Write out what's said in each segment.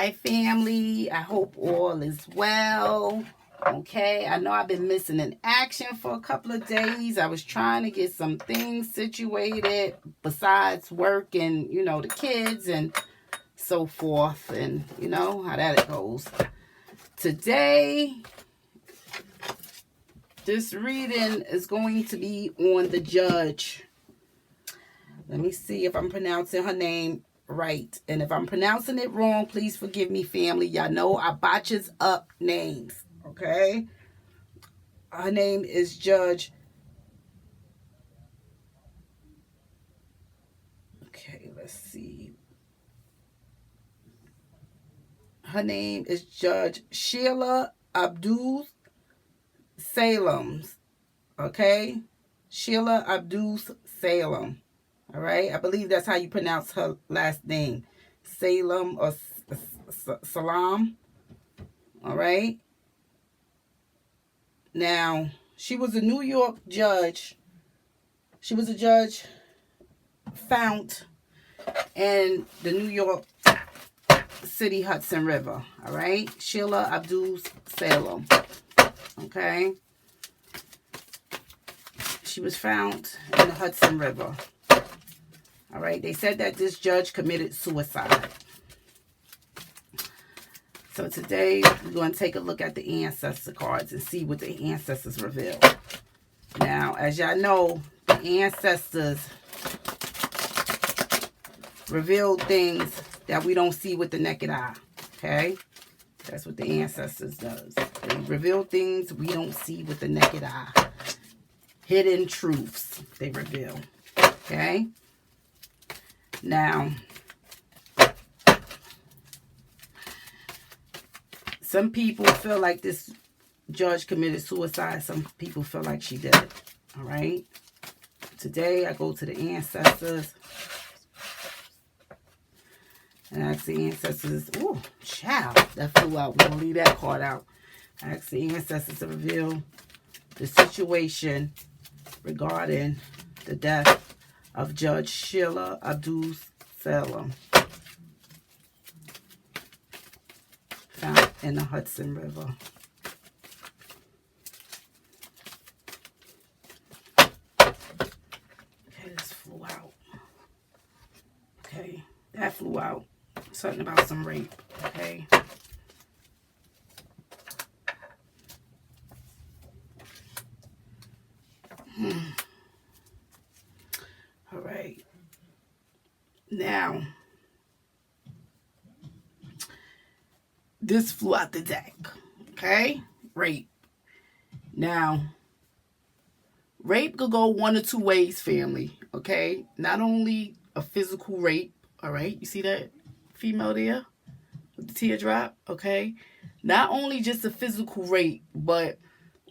Hi, family. I hope all is well. Okay, I know I've been missing in action for a couple of days. I was trying to get some things situated besides work and, the kids and so forth. And you know how that goes. Today, this reading is going to be on the judge. Let me see if I'm pronouncing her name right. And if I'm pronouncing it wrong, please forgive me, family. Y'all know I botches up names. Okay? Her name is Judge. Okay, let's see. Her name is Judge Sheila Abdus-Salaam. Okay? Sheila Abdus-Salaam. All right? I believe that's how you pronounce her last name. Salem or Salam. All right? Now, she was a New York judge. She was a judge found in the New York City Hudson River. All right? Sheila Abdus-Salaam. Okay? She was found in the Hudson River. All right? They said that this judge committed suicide. So today, we're going to take a look at the ancestor cards and see what the ancestors reveal. Now, as y'all know, the ancestors reveal things that we don't see with the naked eye. Okay? That's what the ancestors does. They reveal things we don't see with the naked eye. Hidden truths they reveal. Okay? Now, some people feel like this judge committed suicide. Some people feel like she did. All right? Today, I go to the ancestors and ask the ancestors. Oh, child, that flew out. We're going to leave that card out. I ask the ancestors to reveal the situation regarding the death of Judge Sheila Abdus-Salaam, found in the Hudson River. Okay, this flew out. Okay, that flew out. Something about some rape. Okay. All right. Now, this flew out the deck. Okay? Rape. Now, rape could go one or two ways, family. Okay? Not only a physical rape. All right? You see that female there with the teardrop? Okay? Not only just a physical rape, but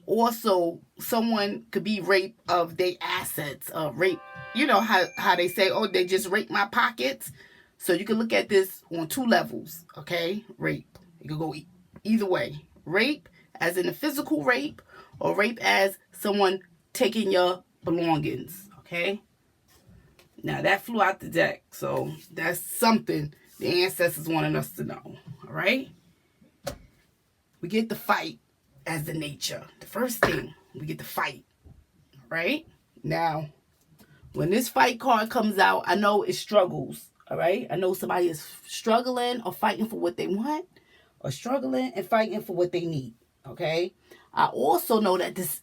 also someone could be raped of their assets. Rape. You know how they say, oh, they just raped my pockets. So you can look at this on two levels. Okay? Rape. It could go either way. Rape as in a physical rape, or rape as someone taking your belongings. Okay? Now, that flew out the deck. So that's something the ancestors wanted us to know. All right? We get the fight as the nature. The first thing, we get the fight. All right? Now, when this fight card comes out, I know it struggles. All right? I know somebody is struggling or fighting for what they want, or struggling and fighting for what they need. Okay? I also know that this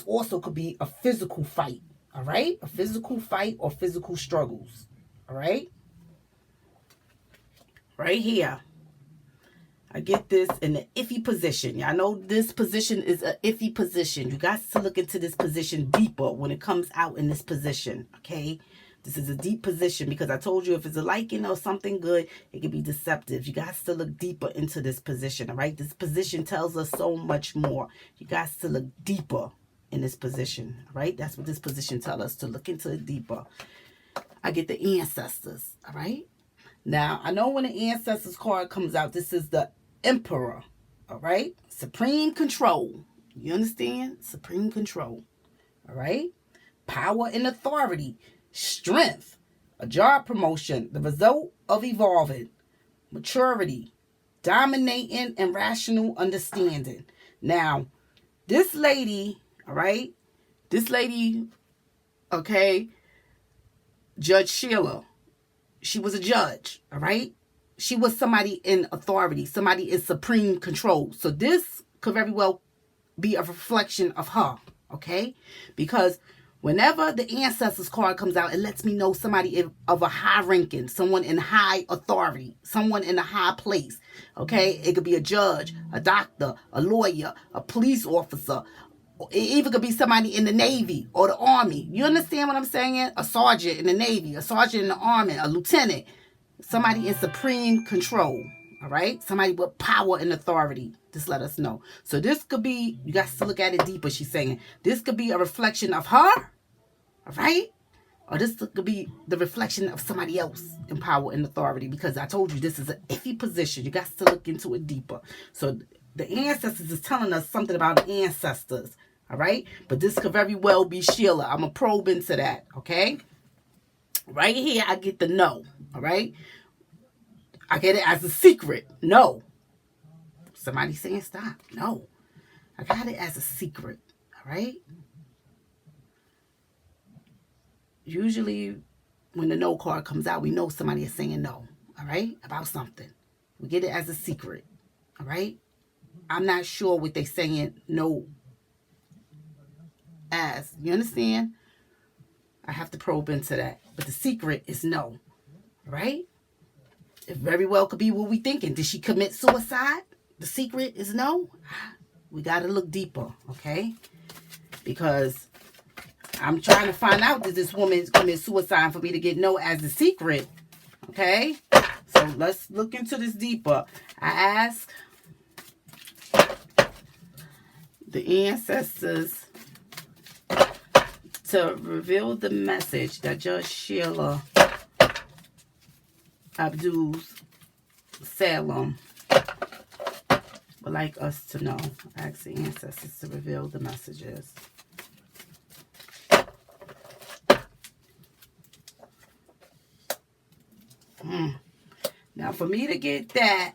also could be a physical fight. All right? A physical fight or physical struggles. All right? Right here. I get this in the iffy position. Y'all know this position is an iffy position. You got to look into this position deeper when it comes out in this position. Okay? This is a deep position because I told you if it's a liking or something good, it can be deceptive. You got to look deeper into this position. All right? This position tells us so much more. You got to look deeper in this position. All right? That's what this position tells us, to look into it deeper. I get the ancestors. All right? Now, I know when the ancestors card comes out, this is the Emperor. All right? Supreme control. You understand? Supreme control. All right? Power and authority. Strength. A job promotion. The result of evolving. maturity, dominating and rational understanding. Now, this lady, all right, this lady, okay, Judge Sheila, she was a judge, all right? She was somebody in authority, somebody in supreme control. So this could very well be a reflection of her, okay? Because whenever the ancestors card comes out, it lets me know somebody of a high ranking, someone in high authority, someone in a high place, okay? It could be a judge, a doctor, a lawyer, a police officer. It even could be somebody in the Navy or the Army. You understand what I'm saying? A sergeant in the Navy, a sergeant in the Army, a lieutenant, somebody in supreme control. All right? Somebody with power and authority. Just let us know. So this could be, you got to look at it deeper, she's saying. This could be a reflection of her. All right? Or this could be the reflection of somebody else in power and authority. Because I told you, this is an iffy position. You got to look into it deeper. So the ancestors is telling us something about the ancestors. All right? But this could very well be Sheila. I'm going to probe into that. Okay? Right here, I get the no. All right? I get it as a secret. No. Somebody saying stop. No. I got it as a secret. All right? Usually, when the no card comes out, we know somebody is saying no. All right? About something. We get it as a secret. All right? I'm not sure what they're saying no as. You understand? I have to probe into that. But the secret is no. Right? It very well could be what we thinking. Did she commit suicide? The secret is no. We got to look deeper, okay? Because I'm trying to find out that this woman commit suicide for me to get no as the secret, okay? So let's look into this deeper. I ask the ancestors to reveal the message that Judge Sheila Abdus-Salaam would like us to know. Ask the ancestors to reveal the messages. Now, for me to get that,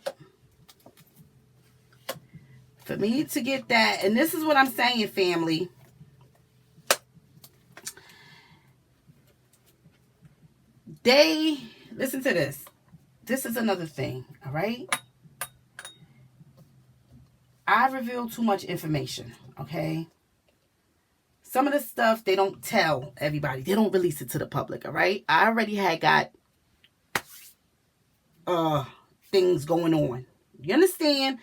and this is what I'm saying, family. Listen to this. This is another thing, all right? I reveal too much information, okay? Some of the stuff, they don't tell everybody. They don't release it to the public, all right? I already had got things going on. You understand?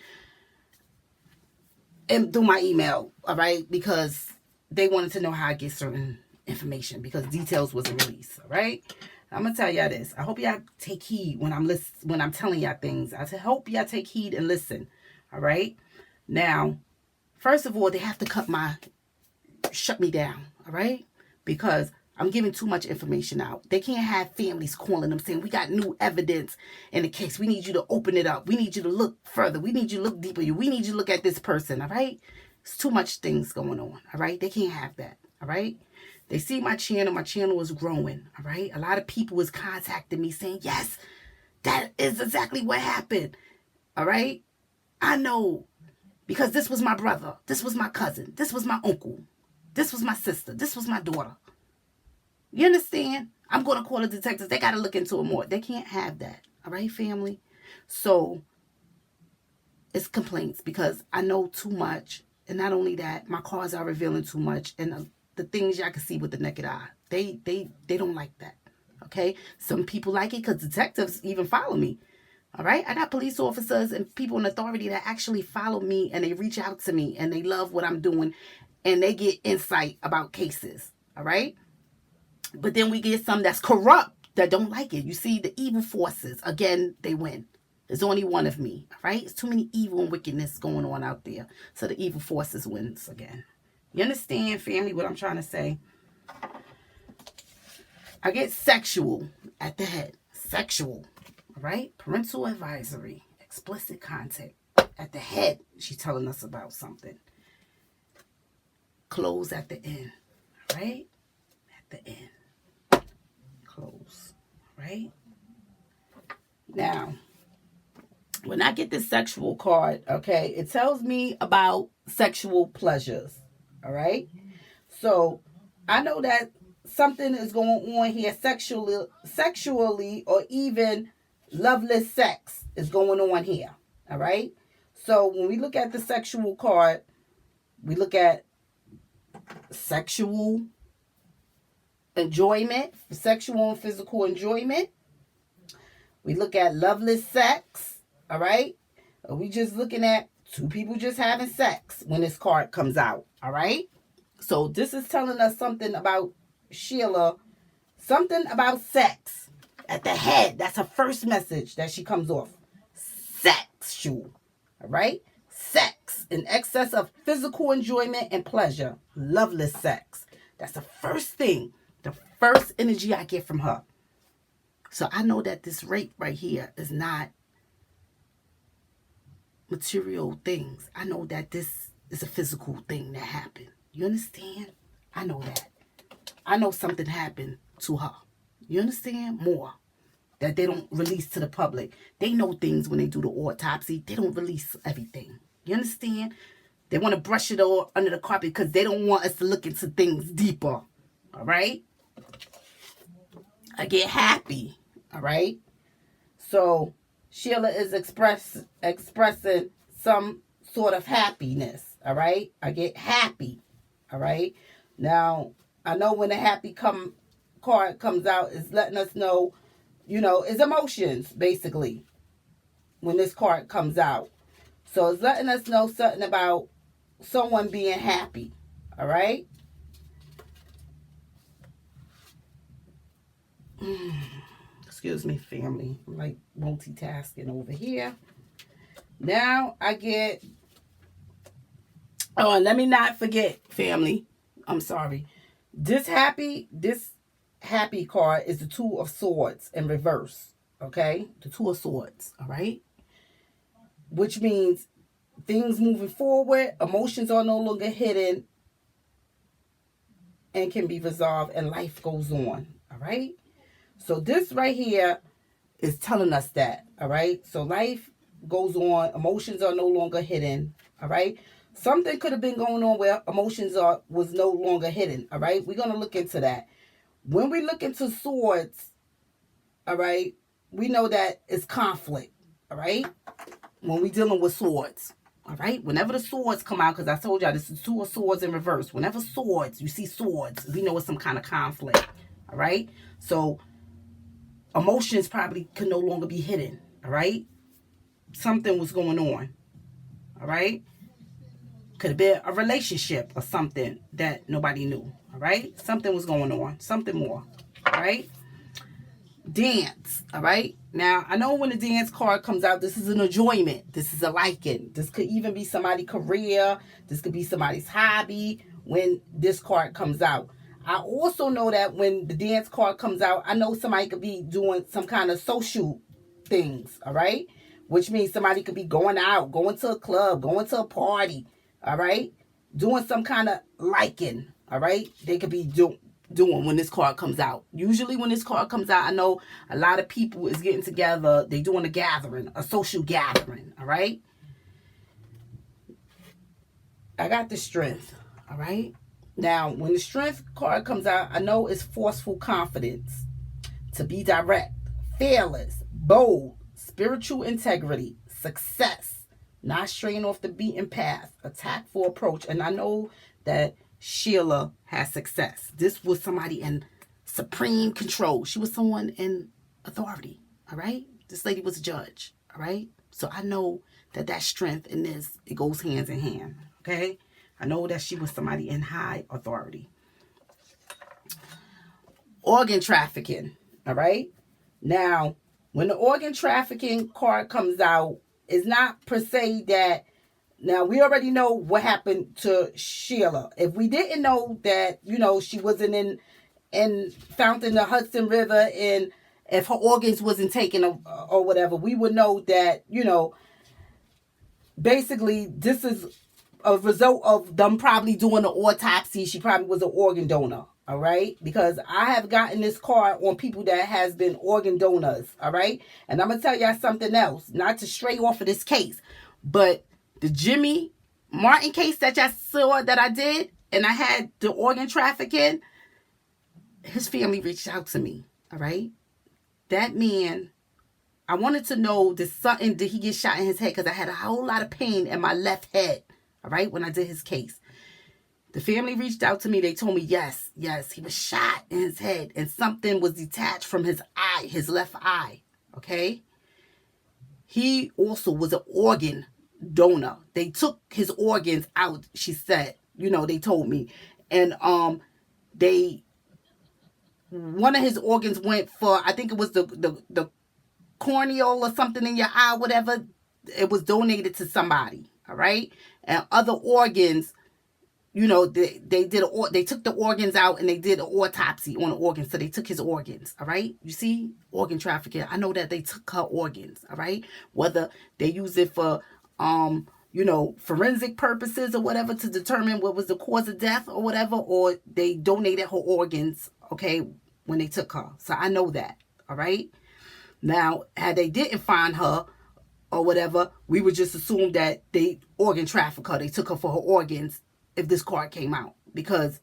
And through my email, all right? Because they wanted to know how I get certain information because details wasn't released, all right? I'm going to tell y'all this. I hope y'all take heed when I'm telling y'all things. I hope y'all take heed and listen. All right? Now, first of all, they have to shut me down. All right? Because I'm giving too much information out. They can't have families calling them saying, we got new evidence in the case. We need you to open it up. We need you to look further. We need you to look deeper. We need you to look at this person. All right? It's too much things going on. All right? They can't have that. All right? They see my channel. My channel is growing, all right? A lot of people was contacting me saying, yes, that is exactly what happened, all right? I know because this was my brother. This was my cousin. This was my uncle. This was my sister. This was my daughter. You understand? I'm going to call the detectives. They got to look into it more. They can't have that, all right, family? So it's complaints because I know too much. And not only that, my cards are revealing too much. And the things y'all can see with the naked eye. They don't like that. Okay? Some people like it because detectives even follow me. All right? I got police officers and people in authority that actually follow me and they reach out to me and they love what I'm doing and they get insight about cases. All right? But then we get some that's corrupt that don't like it. You see, the evil forces, again, they win. There's only one of me. All right? There's too many evil and wickedness going on out there. So the evil forces wins again. You understand, family, what I'm trying to say? I get sexual at the head. Sexual. All right? Parental advisory. Explicit content. At the head, she's telling us about something. Close at the end. All right? At the end. Close. All right? Now, when I get this sexual card, okay, it tells me about sexual pleasures. All right. So I know that something is going on here sexually, or even loveless sex is going on here. All right. So when we look at the sexual card, we look at sexual enjoyment, sexual and physical enjoyment. We look at loveless sex. All right. We just looking at two people just having sex when this card comes out. All right. So this is telling us something about Sheila, something about sex at the head. That's her first message that she comes off. Sexual. All right. Sex in excess of physical enjoyment and pleasure. Loveless sex. That's the first thing, the first energy I get from her. So I know that this rape right here is not material things. I know that this is a physical thing that happened. You understand? I know that. I know something happened to her. You understand? More. That they don't release to the public. They know things when they do the autopsy. They don't release everything. You understand? They want to brush it all under the carpet because they don't want us to look into things deeper. All right? I get happy. All right? So Sheila is expressing some sort of happiness. All right? I get happy. All right? Now, I know when the happy card comes out, it's letting us know, it's emotions, basically, when this card comes out. So it's letting us know something about someone being happy. All right? Excuse me, family. I'm like multitasking over here. Now I get... Oh, and let me not forget, family. I'm sorry. This happy card is the Two of Swords in reverse. Okay? The Two of Swords. All right? Which means things moving forward, emotions are no longer hidden and can be resolved, and life goes on. All right? So this right here is telling us that. All right? So life goes on. Emotions are no longer hidden. All right? Something could have been going on where emotions was no longer hidden. All right? We're going to look into that. When we look into swords, all right, we know that it's conflict. All right? When we're dealing with swords. All right? Whenever the swords come out, because I told y'all this is Two of Swords in reverse. Whenever you see swords, we know it's some kind of conflict. All right? So emotions probably could no longer be hidden. All right? Something was going on. All right? Could have been a relationship or something that nobody knew. All right? Something was going on. Something more. All right? Dance. All right? Now, I know when the dance card comes out, this is an enjoyment. This is a liking. This could even be somebody's career. This could be somebody's hobby when this card comes out. I also know that when the dance card comes out, I know somebody could be doing some kind of social things. All right? Which means somebody could be going out, going to a club, going to a party. All right? Doing some kind of liking. All right? They could be doing when this card comes out. Usually when this card comes out, I know a lot of people is getting together. They doing a gathering, a social gathering. All right? I got the Strength. All right? Now, when the Strength card comes out, I know it's forceful confidence. To be direct, fearless, bold, spiritual integrity, success, not straying off the beaten path, a tactful approach. And I know that Sheila has success. This was somebody in supreme control. She was someone in authority. All right? This lady was a judge. All right? So I know that strength in this, it goes hands in hand. Okay? I know that she was somebody in high authority. Organ trafficking. All right? Now, when the organ trafficking card comes out, it's not per se that... Now, we already know what happened to Sheila. If we didn't know that, she wasn't found in the Hudson River, and if her organs wasn't taken or whatever, we would know that, basically this is a result of them probably doing an autopsy. She probably was an organ donor. All right, because I have gotten this card on people that has been organ donors. All right, and I'm gonna tell y'all something else, not to stray off of this case, but the Jimmy Martin case that y'all saw that I did, and I had the organ trafficking. His family reached out to me. All right, that man. I wanted to know, did he get shot in his head? Because I had a whole lot of pain in my left head. All right, when I did his case. The family reached out to me. They told me, yes, he was shot in his head and something was detached from his eye, his left eye. Okay. He also was an organ donor. They took his organs out, she said. They told me. And one of his organs went for, I think it was the corneal or something in your eye, whatever. It was donated to somebody. All right. And other organs, they took the organs out and they did an autopsy on the organs. So they took his organs. All right. You see, organ trafficking. I know that they took her organs. All right. Whether they use it for, forensic purposes or whatever to determine what was the cause of death or whatever, or they donated her organs. Okay. When they took her. So I know that. All right. Now, had they didn't find her or whatever, we would just assume that they organ trafficked her. They took her for her organs. If this card came out, because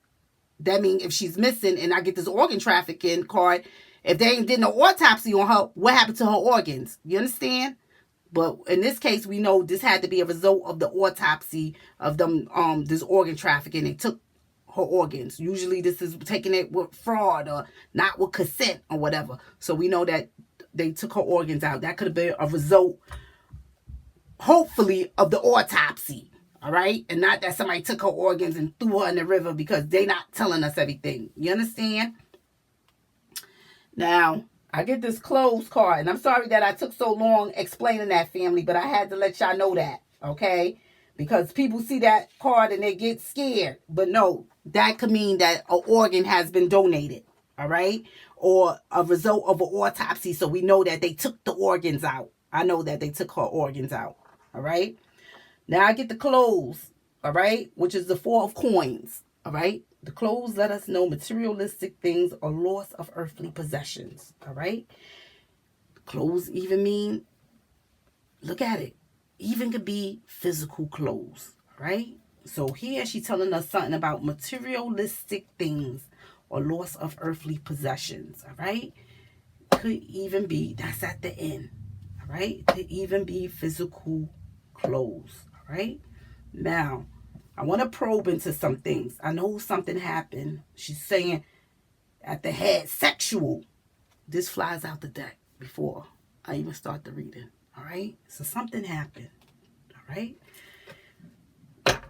that means if she's missing and I get this organ trafficking card, if they ain't did no autopsy on her, what happened to her organs? You understand? But in this case, we know this had to be a result of the autopsy of them, this organ trafficking. They took her organs. Usually this is taking it with fraud or not with consent or whatever. So we know that they took her organs out. That could have been a result, hopefully, of the autopsy. All right. And not that somebody took her organs and threw her in the river, because they not telling us everything. You understand? Now, I get this closed card. And I'm sorry that I took so long explaining that, family. But I had to let y'all know that. Okay. Because people see that card and they get scared. But no, that could mean that an organ has been donated. All right. Or a result of an autopsy. So we know that they took the organs out. I know that they took her organs out. All right. Now I get the close, all right, which is the 4 of coins, all right? The close let us know materialistic things or loss of earthly possessions, all right? Clothes even mean, look at it, even could be physical clothes, right? So here she's telling us something about materialistic things or loss of earthly possessions, all right? Could even be, that's at the end, all right? Could even be physical clothes. Right? Now, I want to probe into some things. I know something happened. She's saying at the head, sexual. This flies out the deck before I even start the reading. All right? So something happened. All right?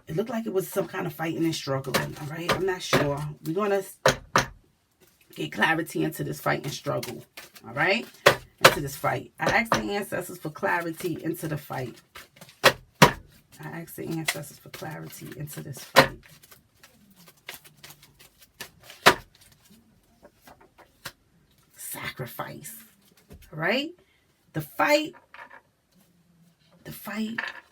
It looked like it was some kind of fighting and struggling. All right? I'm not sure. We're going to get clarity into this fight and struggle. All right? Into this fight. I asked the ancestors for clarity into the fight. I asked the ancestors for clarity into this fight. Sacrifice. All right? The fight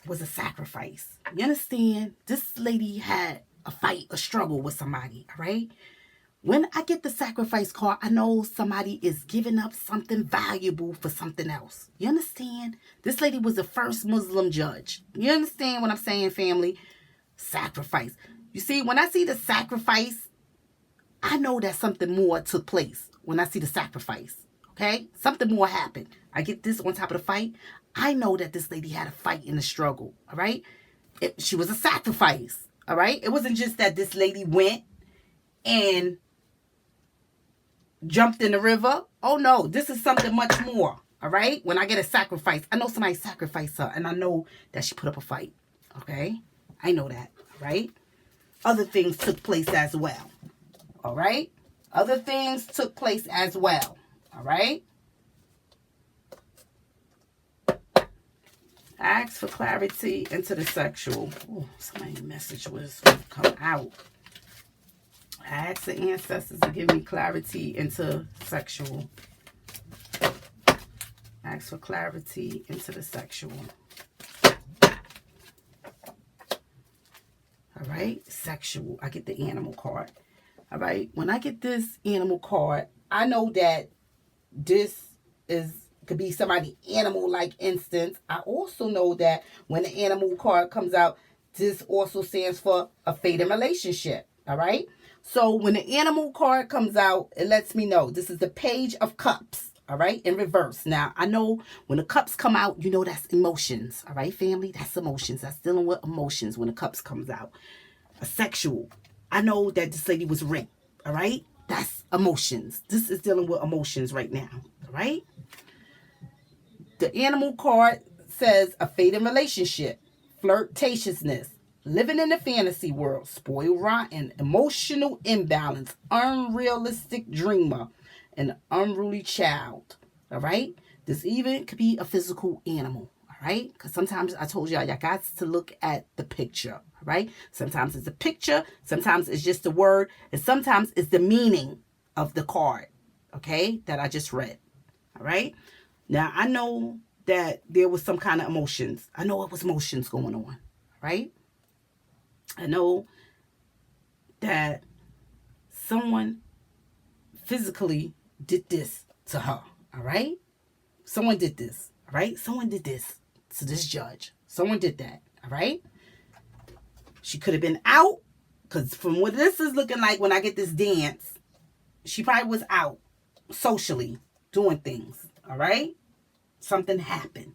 was a sacrifice. You understand? This lady had a fight, a struggle with somebody. All right? When I get the sacrifice card, I know somebody is giving up something valuable for something else. You understand? This lady was the first Muslim judge. You understand what I'm saying, family? Sacrifice. You see, when I see the sacrifice, I know that something more took place when I see the sacrifice. Okay? Something more happened. I get this on top of the fight. I know that this lady had a fight in the struggle. All right? She was a sacrifice. All right? It wasn't just that this lady went and jumped in the river. Oh no, this is something much more. All right? When I get a sacrifice, I know somebody sacrificed her, and I know that she put up a fight. Okay? I know that. All right? Other things took place as well. All right? Other things took place as well. All right? Ask for clarity into the sexual. Oh, somebody's message was come out. I asked the ancestors to give me clarity into sexual. Ask for clarity into the sexual. All right, sexual. I get the animal card. All right. When I get this animal card, I know that this could be somebody animal like instance. I also know that when the animal card comes out, this also stands for a fated relationship. All right. So when the animal card comes out, it lets me know this is the Page of Cups. All right, in reverse. Now, I know when the cups come out, you know that's emotions. All right, family, that's emotions. That's dealing with emotions when the cups comes out. A sexual. I know that this lady was raped. All right, that's emotions. This is dealing with emotions right now. All right. The animal card says a fated relationship, flirtatiousness, living in the fantasy world, spoiled rotten, emotional imbalance, unrealistic dreamer, an unruly child. All right? This even could be a physical animal. All right? Because sometimes I told y'all got to look at the picture. All right? Sometimes it's a picture, sometimes it's just a word, and sometimes it's the meaning of the card. Okay? That I just read. All right? Now, I know that there was some kind of emotions. I know it was emotions going on, right? I know that someone physically did this to her, all right? Someone did this, all right? Someone did this to this judge. Someone did that, all right? She could have been out, because from what this is looking like when I get this dance, she probably was out socially doing things, all right? Something happened,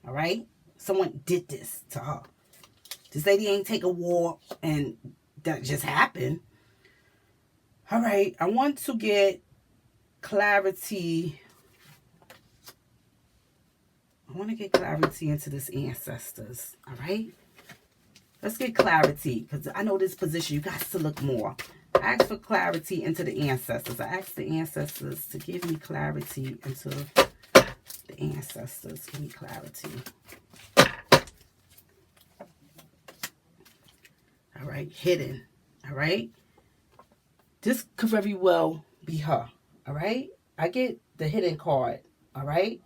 all right? Someone did this to her. This lady ain't take a walk and that just happened. All right, I want to get clarity. I want to get clarity into this ancestors, all right? Let's get clarity, because I know this position, you got to look more. I asked for clarity into the ancestors. I asked the ancestors to give me clarity into the ancestors. Give me clarity. All right, hidden. All right. This could very well be her. All right. I get the hidden card. All right.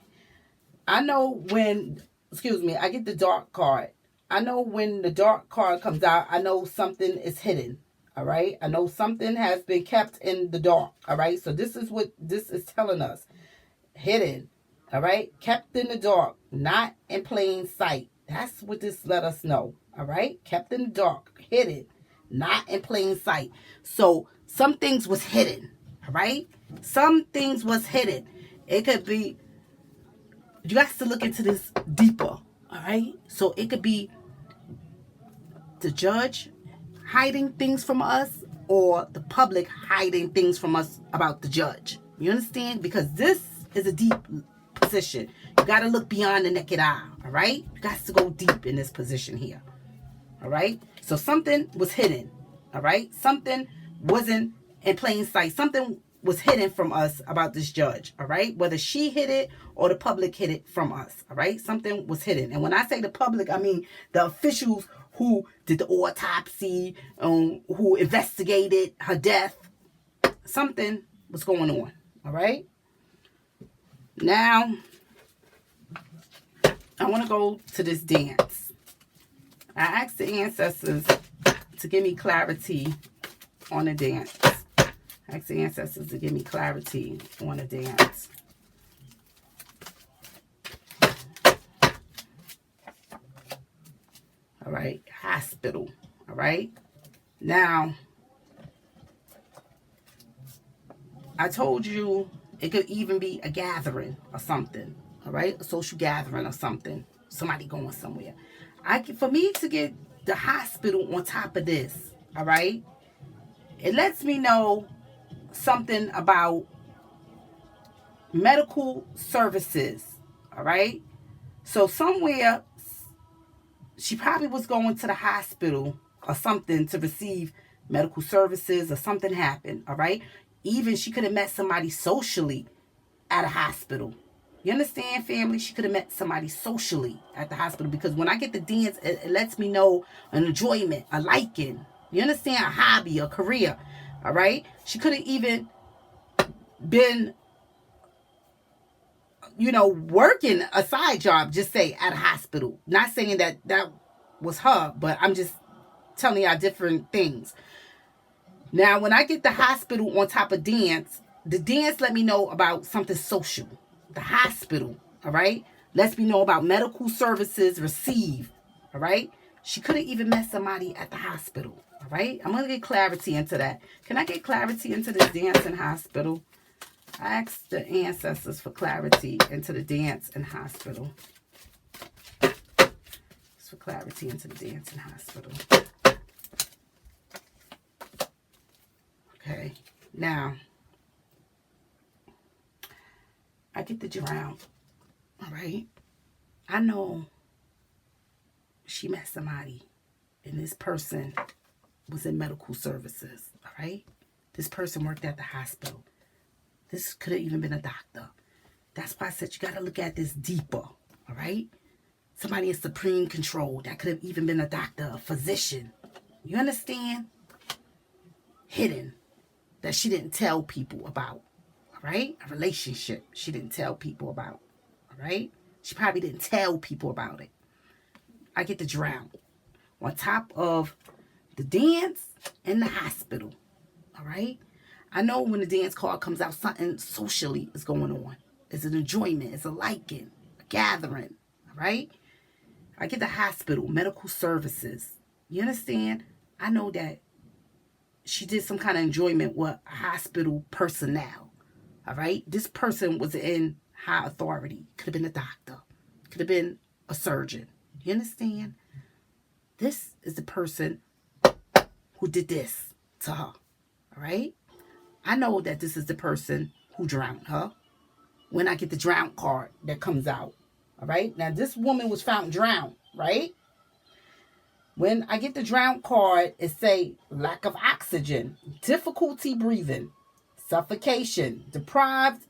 I know when, I get the dark card. I know when the dark card comes out, I know something is hidden. All right. I know something has been kept in the dark. All right. So this is what this is telling us. Hidden. All right. Kept in the dark, not in plain sight. That's what this let us know. All right. Kept in the dark, hidden, not in plain sight. So some things was hidden. All right. Some things was hidden. It could be, you got to look into this deeper. All right. So it could be the judge hiding things from us or the public hiding things from us about the judge. You understand? Because this is a deep position. You got to look beyond the naked eye. All right? You got to go deep in this position here. All right? So something was hidden. All right? Something wasn't in plain sight. Something was hidden from us about this judge. All right? Whether she hid it or the public hid it from us. All right? Something was hidden. And when I say the public, I mean the officials who did the autopsy, who investigated her death. Something was going on. All right? Now, I want to go to this dance. I asked the ancestors to give me clarity on the dance. I asked the ancestors to give me clarity on the dance. All right, hospital. All right. Now, I told you it could even be a gathering or something. All right, a social gathering or something. Somebody going somewhere. For me to get the hospital on top of this, all right, it lets me know something about medical services. All right. So somewhere she probably was going to the hospital or something to receive medical services or something happened. All right. Even she could have met somebody socially at a hospital. You understand, family? She could have met somebody socially at the hospital, because when I get the dance, it lets me know an enjoyment, a liking. You understand? A hobby, a career. All right? She could have even been, working a side job, just say, at a hospital. Not saying that was her, but I'm just telling y'all different things. Now, when I get the hospital on top of dance, the dance let me know about something social. The hospital, all right, lets me know about medical services received, all right. She could have even met somebody at the hospital, all right. I'm going to get clarity into that. Can I get clarity into this dance and hospital? I asked the ancestors for clarity into the dance and hospital. Just for clarity into the dance and hospital. Okay, now I get the drown. All right, I know she met somebody, and this person was in medical services. All right, this person worked at the hospital. This could have even been a doctor. That's why I said you got to look at this deeper. All right, somebody in supreme control. That could have even been a doctor, a physician. You understand? Hidden. That she didn't tell people about, all right? A relationship she didn't tell people about, all right? She probably didn't tell people about it. I get to drown on top of the dance and the hospital, all right? I know when the dance card comes out, something socially is going on. It's an enjoyment. It's a liking, a gathering, all right? I get the hospital, medical services. You understand? I know that she did some kind of enjoyment with hospital personnel. All right. This person was in high authority. Could have been a doctor. Could have been a surgeon. You understand? This is the person who did this to her. All right. I know that this is the person who drowned her. When I get the drown card that comes out. All right. Now, this woman was found drowned. Right. When I get the drown card, it say lack of oxygen, difficulty breathing, suffocation, deprived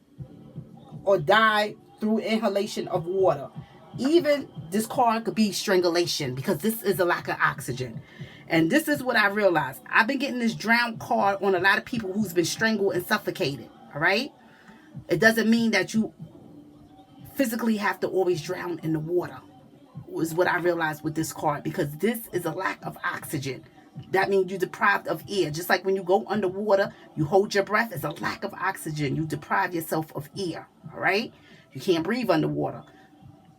or die through inhalation of water. Even this card could be strangulation because this is a lack of oxygen. And this is what I realized. I've been getting this drown card on a lot of people who's been strangled and suffocated. All right. It doesn't mean that you physically have to always drown in the water. Was what I realized with this card, because this is a lack of oxygen. That means you're deprived of air. Just like when you go underwater, you hold your breath. It's a lack of oxygen. You deprive yourself of air. All right? You can't breathe underwater.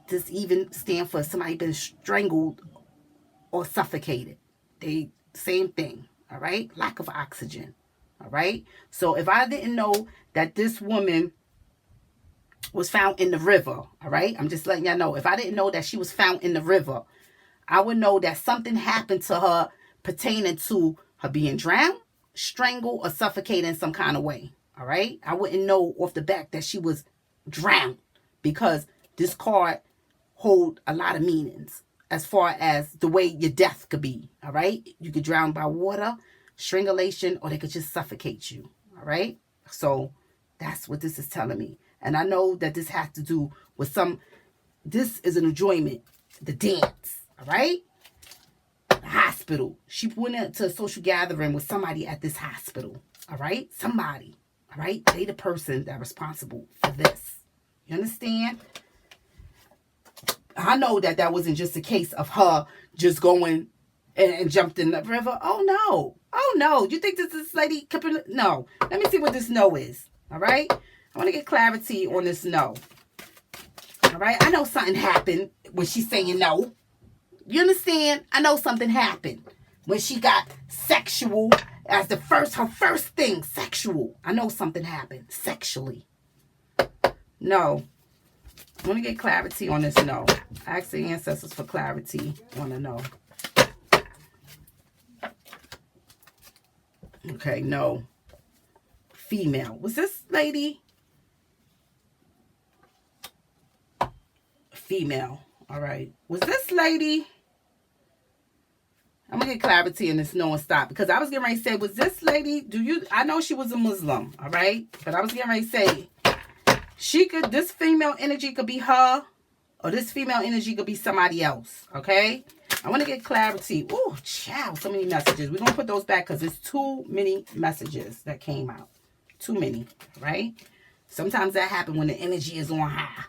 This even stands for somebody been strangled or suffocated. They same thing. All right? Lack of oxygen. All right? So if I didn't know that this woman was found in the river, all right? I'm just letting y'all know. If I didn't know that she was found in the river, I would know that something happened to her pertaining to her being drowned, strangled, or suffocated in some kind of way, all right? I wouldn't know off the back that she was drowned, because this card hold a lot of meanings as far as the way your death could be, all right? You could drown by water, strangulation, or they could just suffocate you, all right? So that's what this is telling me. And I know that this has to do with this is an enjoyment, the dance, all right? The hospital. She went into a social gathering with somebody at this hospital, all right? Somebody, all right? They the person that's responsible for this. You understand? I know that that wasn't just a case of her just going and jumped in the river. Oh, no. Oh, no. You think this lady... No. Let me see what this no is, all right? I want to get clarity on this no. All right? I know something happened when she's saying no. You understand? I know something happened when she got sexual as her first thing, sexual. I know something happened sexually. No. I want to get clarity on this no. I asked the ancestors for clarity on the no. Okay, no. Female. Was this lady... Female. All right. Was this lady... I'm going to get clarity in this no and stop. Because I was getting ready to say, was this lady... I know she was a Muslim. All right. But I was getting ready to say, this female energy could be her. Or this female energy could be somebody else. Okay. I want to get clarity. Oh, child. So many messages. We're going to put those back because there's too many messages that came out. Too many. Right. Sometimes that happens when the energy is on high.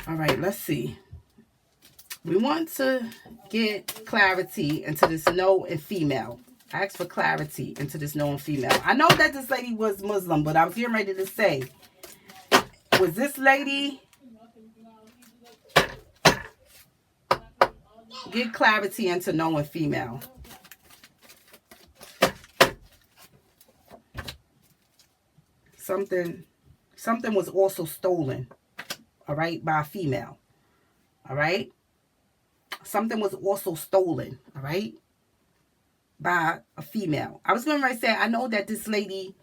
All right, let's see. We want to get clarity into this no and female. Ask for clarity into this known female. I know that this lady was Muslim, but I was getting ready to say, was this lady... Get clarity into knowing female. Something was also stolen, all right, by a female, all right? Something was also stolen, all right, by a female. I was going to say, I know that this lady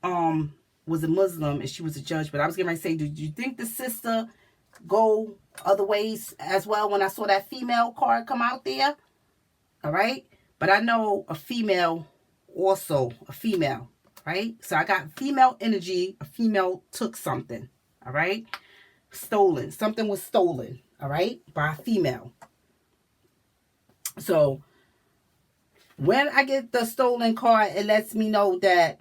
was a Muslim and she was a judge, but I was going to say, do you think the sister go other ways as well when I saw that female card come out there? All right? But I know a female also, a female, right? So I got female energy. A female took something, all right? Stolen. Something was stolen, all right, by a female. So when I get the stolen card, it lets me know that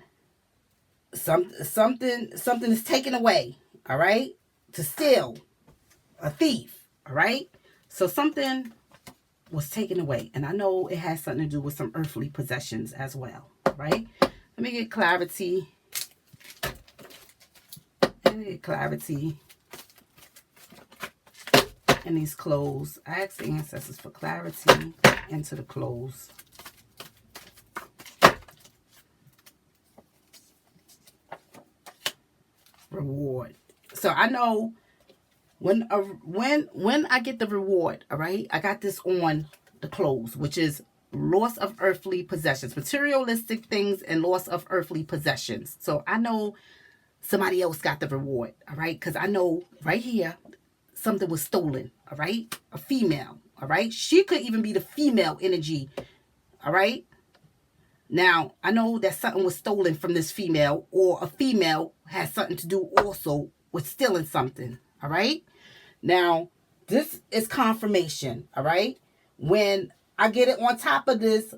something is taken away, all right? To steal. A thief, all right? So something was taken away. And I know it has something to do with some earthly possessions as well, right? Let me get clarity. Let me get clarity in these clothes. I ask the ancestors for clarity into the clothes. Reward. So I know when I get the reward, all right, I got this on the clothes, which is loss of earthly possessions, materialistic things and loss of earthly possessions. So I know somebody else got the reward, all right, because I know right here something was stolen, all right, a female, all right. She could even be the female energy, all right. Now, I know that something was stolen from this female, or a female has something to do also with stealing something, all right. Now, this is confirmation, all right? When I get it on top of this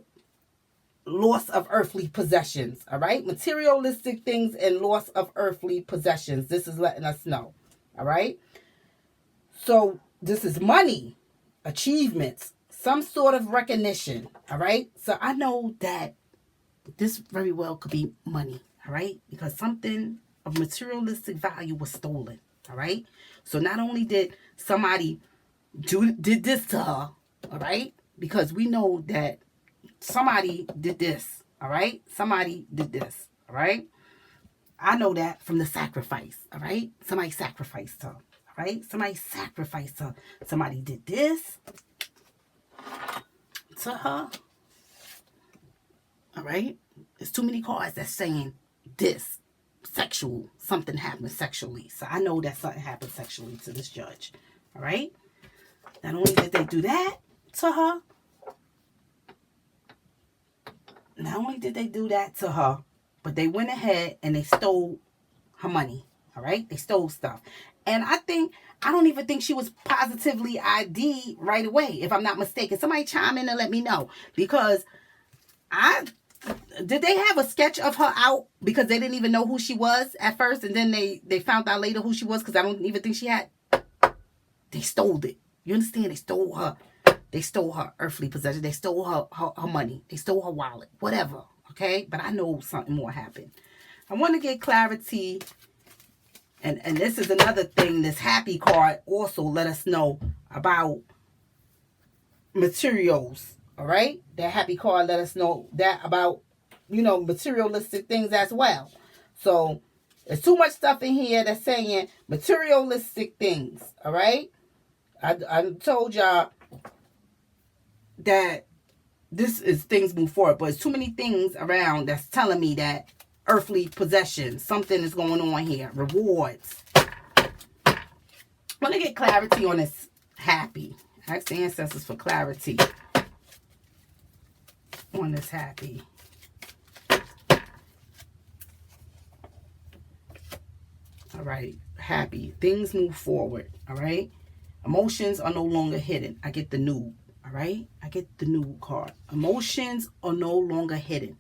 loss of earthly possessions, all right? Materialistic things and loss of earthly possessions. This is letting us know, all right? So, this is money, achievements, some sort of recognition, all right? So, I know that this very well could be money, all right? Because something of materialistic value was stolen. All right. So not only did somebody did this to her, all right, because we know that somebody did this. All right. Somebody did this. All right. I know that from the sacrifice. All right. Somebody sacrificed her. All right. Somebody sacrificed her. Somebody did this to her. All right. There's too many cards that's saying this. Sexual, something happened sexually. So I know that something happened sexually to this judge. All right. Not only did they do that to her, but they went ahead and they stole her money. All right. They stole stuff. And I don't even think she was positively ID'd right away, if I'm not mistaken. Somebody chime in and let me know. Because did they have a sketch of her out because they didn't even know who she was at first, and then they found out later who she was, because I don't even think she had. They stole it. You understand? They stole her. They stole her earthly possession. They stole her money. They stole her wallet. Whatever. Okay? But I know something more happened. I want to get clarity. And this is another thing. This happy card also let us know about materials. All right? That happy card let us know that about, materialistic things as well. So, there's too much stuff in here that's saying materialistic things. All right? I told y'all that this is things move forward, but there's too many things around that's telling me that earthly possessions, something is going on here. Rewards. I want to get clarity on this happy. Ask the ancestors for clarity on this happy. All right. Happy. Things move forward. All right. Emotions are no longer hidden. I get the new. All right. I get the new card. Emotions are no longer hidden.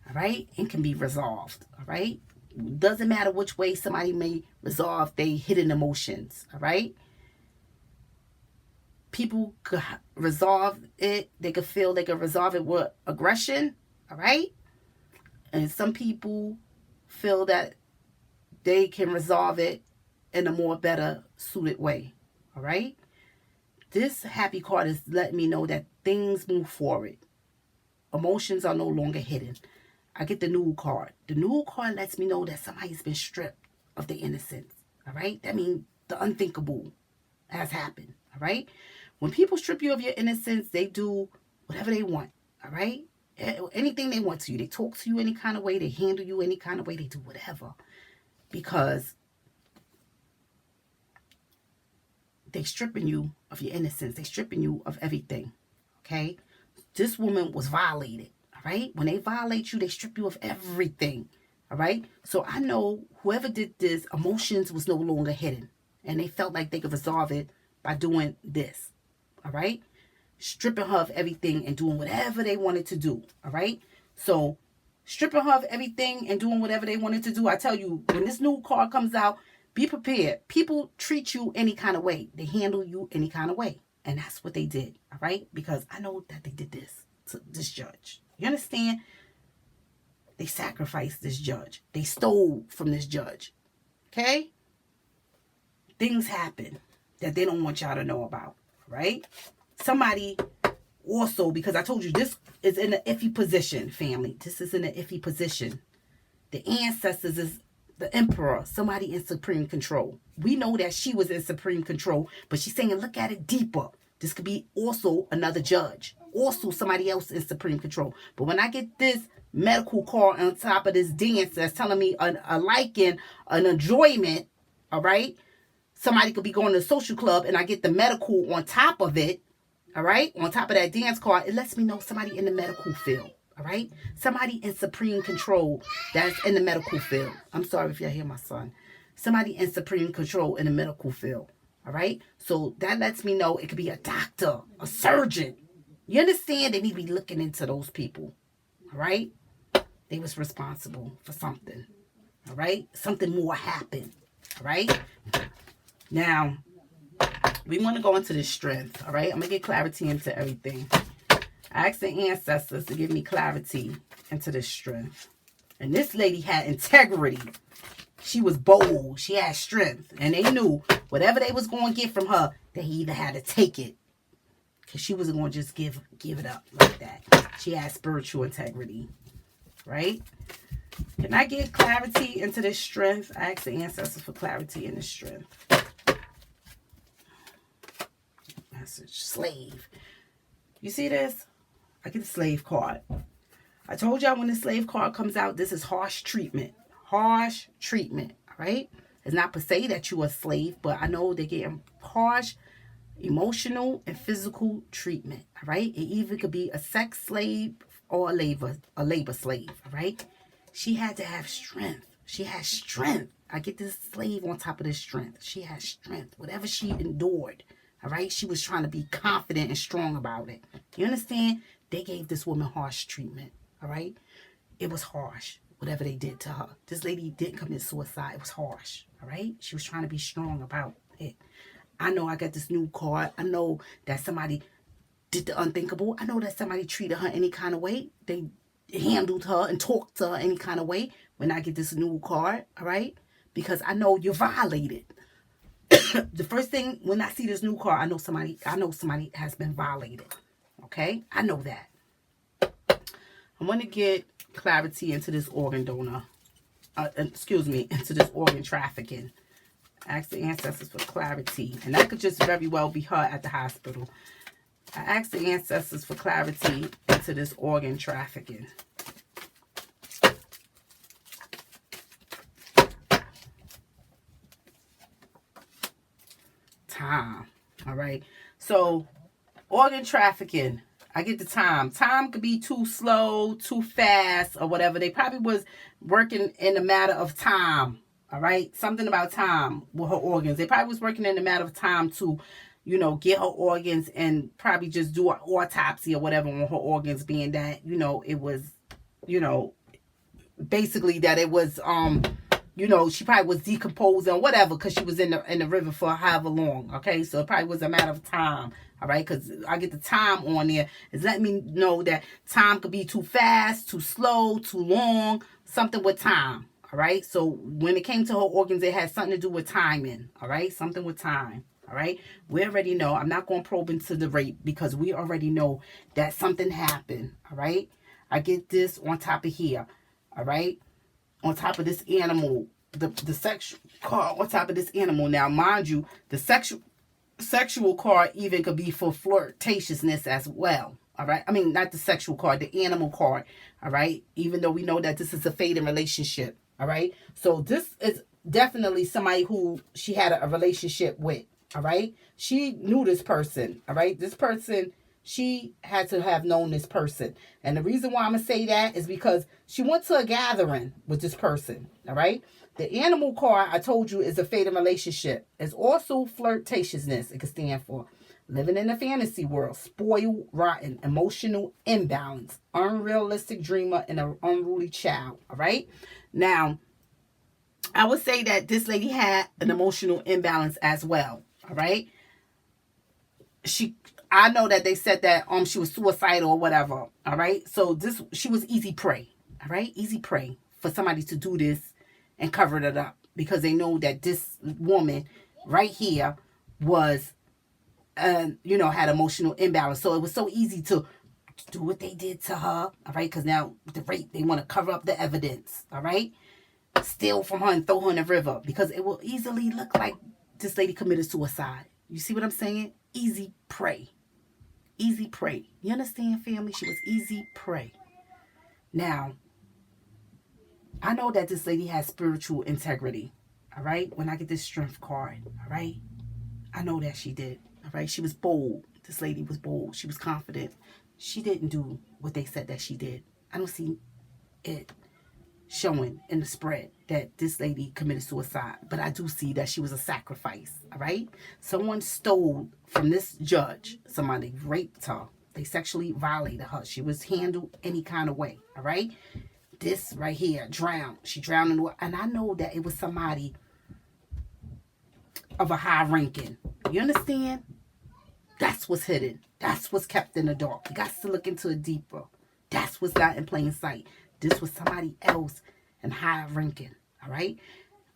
All right. And can be resolved. All right. Doesn't matter which way somebody may resolve they hidden emotions. All right. people could resolve it. They could feel they could resolve it with aggression. All right. And some people feel that they can resolve it in a more better suited way. All right. This happy card is letting me know that things move forward. Emotions are no longer hidden. I get the new card. The new card lets me know that somebody's been stripped of their innocence. All right. That means the unthinkable has happened. All right. When people strip you of your innocence, they do whatever they want. All right. Anything they want to you. They talk to you any kind of way. They handle you any kind of way. They do whatever. Because they stripping you of your innocence. They stripping you of everything. Okay. This woman was violated. All right. When they violate you, they strip you of everything. All right. So I know whoever did this, emotions was no longer hidden. And they felt like they could resolve it by doing this. All right. Stripping her of everything and doing whatever they wanted to do. All right. So stripping her of everything and doing whatever they wanted to do. I tell you, when this new card comes out, be prepared. People treat you any kind of way. They handle you any kind of way. And that's what they did. All right. Because I know that they did this to this judge. You understand? They sacrificed this judge. They stole from this judge. Okay. Things happen that they don't want y'all to know about. Right. Somebody also, because I told you this is in an iffy position, family. This is in an iffy position. The ancestors is the emperor, somebody in supreme control. We know that she was in supreme control, but she's saying, look at it deeper. This could be also another judge, also somebody else in supreme control. But when I get this medical card on top of this dance that's telling me a liking, an enjoyment, all right? Somebody could be going to a social club and I get the medical on top of it. All right. On top of that dance card, it lets me know somebody in the medical field. All right. Somebody in supreme control that's in the medical field. I'm sorry if y'all hear my son. Somebody in supreme control in the medical field. All right. So that lets me know it could be a doctor, a surgeon. You understand? They need to be looking into those people. All right. They was responsible for something. All right. Something more happened. All right. Now, we want to go into this strength, all right? I'm going to get clarity into everything. I asked the ancestors to give me clarity into this strength. And this lady had integrity. She was bold. She had strength. And they knew whatever they was going to get from her, they either had to take it. Because she wasn't going to just give it up like that. She had spiritual integrity, right? Can I get clarity into this strength? I asked the ancestors for clarity in this strength. Message, slave. You see this? I get the slave card. I told y'all when the slave card comes out, this is harsh treatment. Harsh treatment, all right? It's not per se that you're a slave, but I know they're getting harsh, emotional, and physical treatment, all right? It either could be a sex slave or a labor slave, all right? She had to have strength. She has strength. I get this slave on top of this strength. She has strength. Whatever she endured, all right? She was trying to be confident and strong about it. You understand? They gave this woman harsh treatment, all right? It was harsh, whatever they did to her. This lady didn't commit suicide. It was harsh, all right? She was trying to be strong about it. I know I got this new card. I know that somebody did the unthinkable. I know that somebody treated her any kind of way. They handled her and talked to her any kind of way when I get this new card, all right? Because I know you're violated. The first thing when I see this new card, I know somebody has been violated. Okay? I know that. I want to get clarity into this organ donor. Into this organ trafficking. Ask the ancestors for clarity. And that could just very well be her at the hospital. I asked the ancestors for clarity into this organ trafficking. Time. All right. So, organ trafficking. I get the time. Time could be too slow, too fast, or whatever. They probably was working in a matter of time. All right. Something about time with her organs. They probably was working in a matter of time to, get her organs and probably just do an autopsy or whatever on her organs, being that, it was, basically that it was, you know, she probably was decomposing or whatever because she was in the river for however long. Okay, so it probably was a matter of time. All right, because I get the time on there. It's letting me know that time could be too fast, too slow, too long, something with time. All right, so when it came to her organs, it had something to do with timing. All right, something with time. All right, we already know. I'm not going to probe into the rape because we already know that something happened. All right, I get this on top of here. All right, on top of this animal, the sexual card on top of this animal. Now, mind you, the sexual card even could be for flirtatiousness as well. All right, I mean, not the sexual card, the animal card. All right, even though we know that this is a fading relationship. All right, so this is definitely somebody who she had a relationship with. All right, she knew this person. All right, this person, she had to have known this person. And the reason why I'm going to say that is because she went to a gathering with this person. All right, the animal card I told you is a fading relationship. It's also flirtatiousness. It can stand for living in a fantasy world, spoiled, rotten, emotional imbalance, unrealistic dreamer, and an unruly child. All right, now I would say that this lady had an emotional imbalance as well. All right. I know that they said that she was suicidal or whatever. All right. So she was easy prey. All right. Easy prey for somebody to do this and cover it up because they know that this woman right here was, you know, had emotional imbalance. So it was so easy to do what they did to her. All right. Because now the rape, they want to cover up the evidence. All right. Steal from her and throw her in the river because it will easily look like this lady committed suicide. You see what I'm saying? Easy prey. Easy prey. You understand, family? She was easy prey. Now, I know that this lady has spiritual integrity. All right? When I get this strength card. All right? I know that she did. All right? She was bold. This lady was bold. She was confident. She didn't do what they said that she did. I don't see it showing in the spread that this lady committed suicide, but I do see that she was a sacrifice. All right, someone stole from this judge. Somebody raped her. They sexually violated her. She was handled any kind of way. All right, this right here, drowned. She drowned in the water, and I know that it was somebody of a high ranking. You understand? That's what's hidden. That's what's kept in the dark. You got to look into it deeper. That's what's not in plain sight. This was somebody else and high ranking, all right?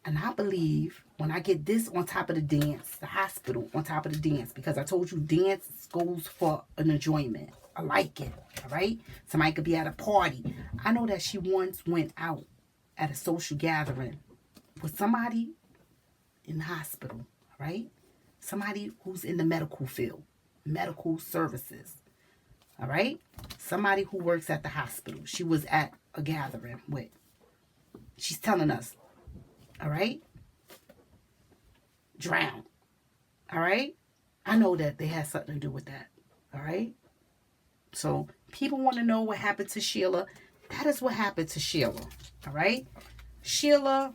And I believe when I get this on top of the dance, the hospital on top of the dance, because I told you dance goes for an enjoyment. I like it, all right? Somebody could be at a party. I know that she once went out at a social gathering with somebody in the hospital, all right? Somebody who's in the medical field, medical services. All right? Somebody who works at the hospital. She was at a gathering with. She's telling us. All right? Drown. All right? I know that they had something to do with that. All right? So, people want to know what happened to Sheila. That is what happened to Sheila. All right? Sheila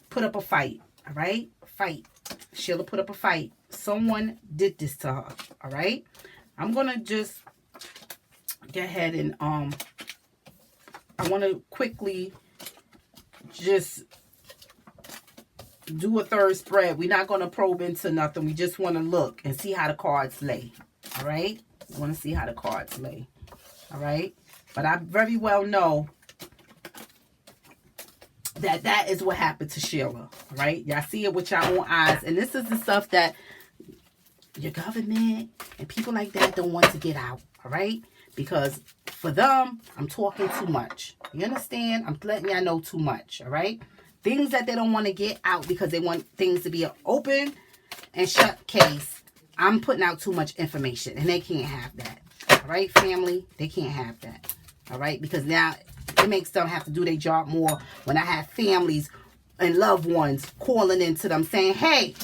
put up a fight. All right? Fight. Sheila put up a fight. Someone did this to her. All right? I'm going to just get ahead and I want to quickly just do a third spread. We're not going to probe into nothing. We just want to look and see how the cards lay. All right? I want to see how the cards lay. All right? But I very well know that that is what happened to Sheila. All right? Y'all see it with your own eyes. And this is the stuff that your government and people like that don't want to get out. All right? Because for them, I'm talking too much. You understand? I'm letting y'all know too much. All right? Things that they don't want to get out because they want things to be an open and shut case. I'm putting out too much information and they can't have that. All right, family? They can't have that. All right? Because now it makes them have to do their job more when I have families and loved ones calling into them saying, hey,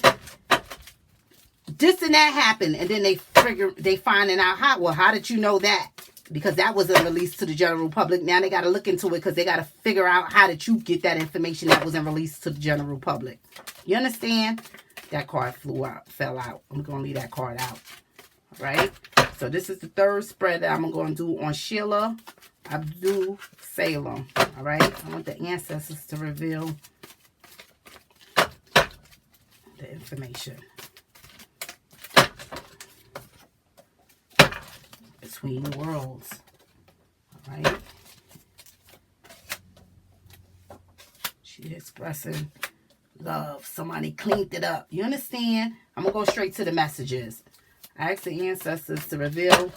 this and that happened. And then they finding out how did you know that? Because that wasn't released to the general public. Now they got to look into it because they got to figure out how did you get that information that wasn't released to the general public. You understand? That card fell out. I'm going to leave that card out. All right? So this is the third spread that I'm going to do on Sheila Abdus-Salaam. All right? I want the ancestors to reveal the information. Between worlds. All right. She's expressing love. Somebody cleaned it up. You understand? I'm going to go straight to the messages. I asked the ancestors to reveal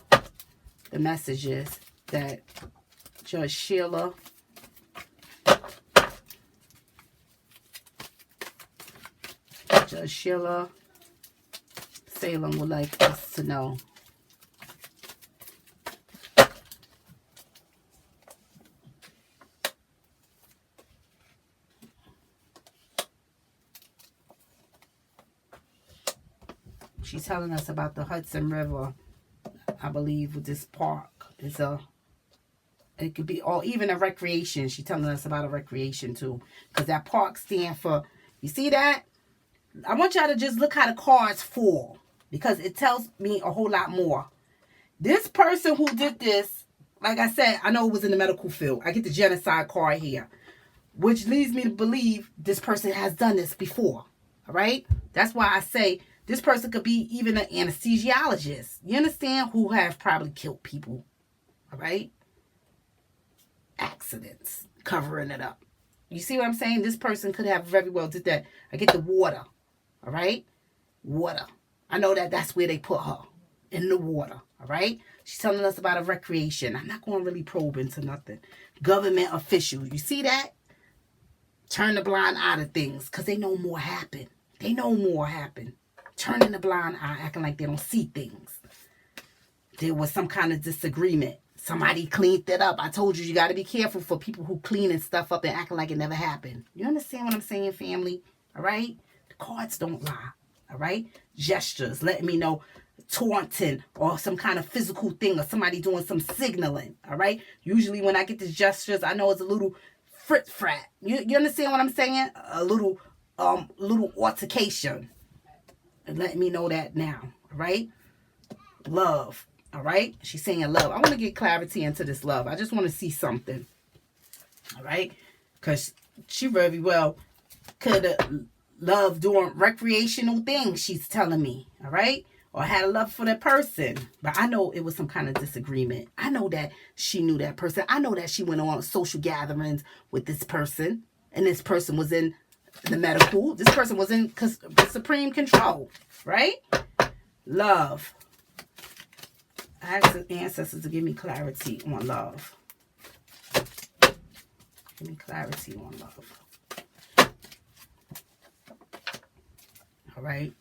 the messages that Judge Sheila Salem would like us to know. She's telling us about the Hudson River, I believe, with this park. It could be, or even a recreation. She's telling us about a recreation too. Because that park stand for, you see that? I want y'all to just look how the cards fall. Because it tells me a whole lot more. This person who did this, like I said, I know it was in the medical field. I get the genocide card here. Which leads me to believe this person has done this before. All right? That's why I say this person could be even an anesthesiologist. You understand? Who have probably killed people. All right? Accidents. Covering it up. You see what I'm saying? This person could have very well did that. I get the water. All right? Water. I know that that's where they put her. In the water. All right? She's telling us about a recreation. I'm not going to really probe into nothing. Government officials. You see that? Turn the blind eye to things. Because they know more happened. They know more happened. Turning the blind eye, acting like they don't see things. There was some kind of disagreement. Somebody cleaned it up. I told you got to be careful for people who cleaning stuff up and acting like it never happened. You understand what I'm saying, family? All right? The cards don't lie. All right? Gestures, letting me know taunting or some kind of physical thing or somebody doing some signaling. All right? Usually when I get the gestures, I know it's a little frit-frat. You understand what I'm saying? A little altercation. And let me know that now. All right? Love. All right? She's saying love. I want to get clarity into this love. I just want to see something. All right? Because she very well could have loved doing recreational things, she's telling me. All right? Or had a love for that person. But I know it was some kind of disagreement. I know that she knew that person. I know that she went on social gatherings with this person. And this person was in the medical. This person was in supreme control. Right? Love. I asked the ancestors to give me clarity on love. Give me clarity on love. All right.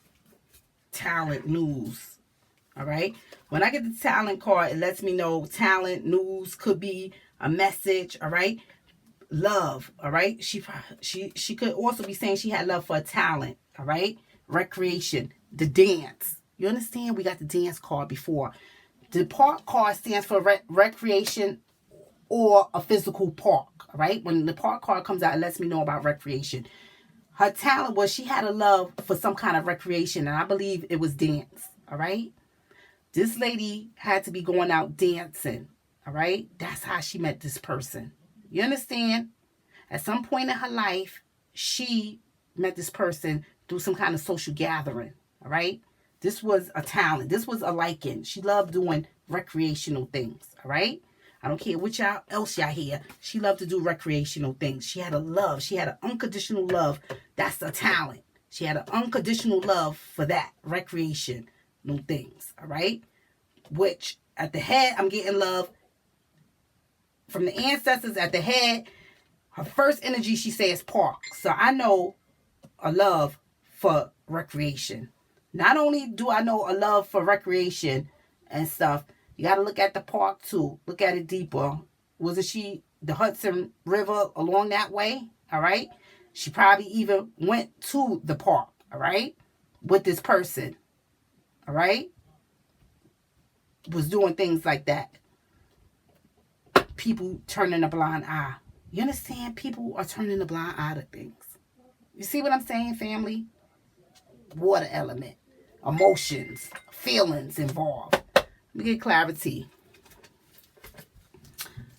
Talent, news. All right. When I get the talent card, it lets me know talent, news, could be a message. All right. Love. All right. She could also be saying she had love for a talent. All right. Recreation. The dance. You understand? We got the dance card before. The park card stands for recreation or a physical park. All right. When the park card comes out, it lets me know about recreation. Her talent was she had a love for some kind of recreation. And I believe it was dance. All right. This lady had to be going out dancing. All right. That's how she met this person. You understand? At some point in her life, she met this person through some kind of social gathering. All right. This was a talent. This was a liking. She loved doing recreational things. All right. I don't care what else y'all hear. She loved to do recreational things. She had a love. She had an unconditional love. That's a talent. She had an unconditional love for that. Recreational things. All right. Which at the head, I'm getting love from the ancestors at the head. Her first energy, she says park. So I know a love for recreation. Not only do I know a love for recreation and stuff, you got to look at the park too. Look at it deeper. Wasn't she the Hudson River along that way? All right. She probably even went to the park. All right. With this person. All right. Was doing things like that. People turning a blind eye. You understand? People are turning a blind eye to things. You see what I'm saying, family? Water element. Emotions. Feelings involved. Let me get clarity.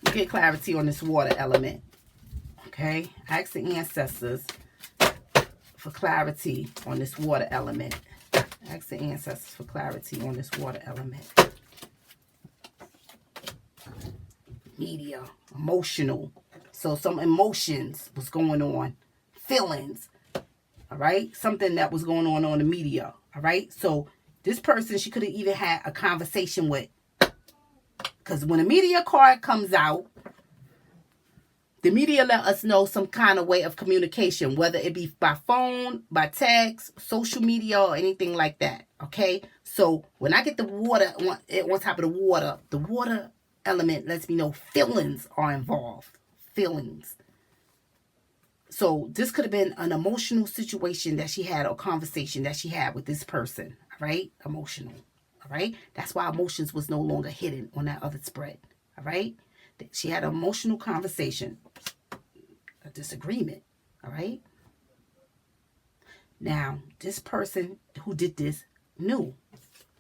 Let me get clarity on this water element. Okay? Ask the ancestors for clarity on this water element. Ask the ancestors for clarity on this water element. Media, emotional. So some emotions was going on. Feelings. All right? Something that was going on the media. All right? So this person, she could have even had a conversation with. Because when a media card comes out, the media let us know some kind of way of communication, whether it be by phone, by text, social media, or anything like that. Okay? So when I get the water on top of the water element lets me know feelings are involved. Feelings. So this could have been an emotional situation that she had, or conversation that she had with this person. All right? Emotional. All right? That's why emotions was no longer hidden on that other spread. All right? She had an emotional conversation, a disagreement, all right? Now, this person who did this knew.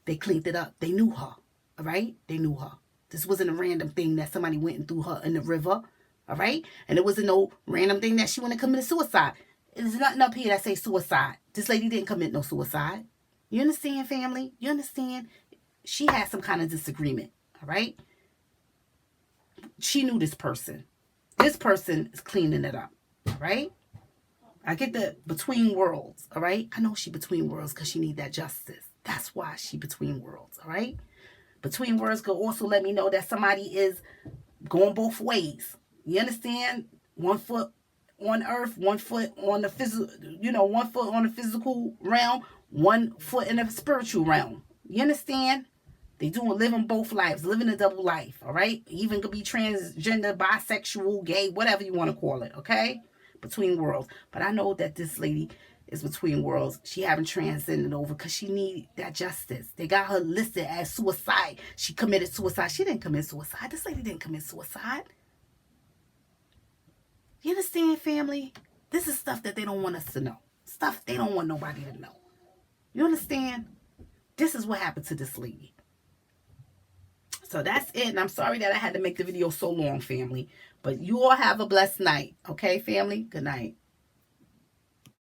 They cleaned it up. They knew her, all right? They knew her. This wasn't a random thing that somebody went and threw her in the river, all right? And it wasn't no random thing that she went and committed suicide. There's nothing up here that says suicide. This lady didn't commit no suicide. You understand, family? You understand? She had some kind of disagreement, all right? She knew this person. This person is cleaning it up. All right? I get the between worlds. All right? I know she between worlds because she need that justice. That's why she between worlds. All right? Between worlds could also let me know that somebody is going both ways. You understand? 1 foot on earth, 1 foot on the physical, 1 foot on the physical realm, 1 foot in the spiritual realm. You understand? They living both lives, living a double life, all right? Even could be transgender, bisexual, gay, whatever you want to call it, okay? Between worlds. But I know that this lady is between worlds. She haven't transcended over because she need that justice. They got her listed as suicide. She committed suicide. She didn't commit suicide. This lady didn't commit suicide. You understand, family? This is stuff that they don't want us to know. Stuff they don't want nobody to know. You understand? This is what happened to this lady. So that's it. And I'm sorry that I had to make the video so long, family. But you all have a blessed night. Okay, family? Good night.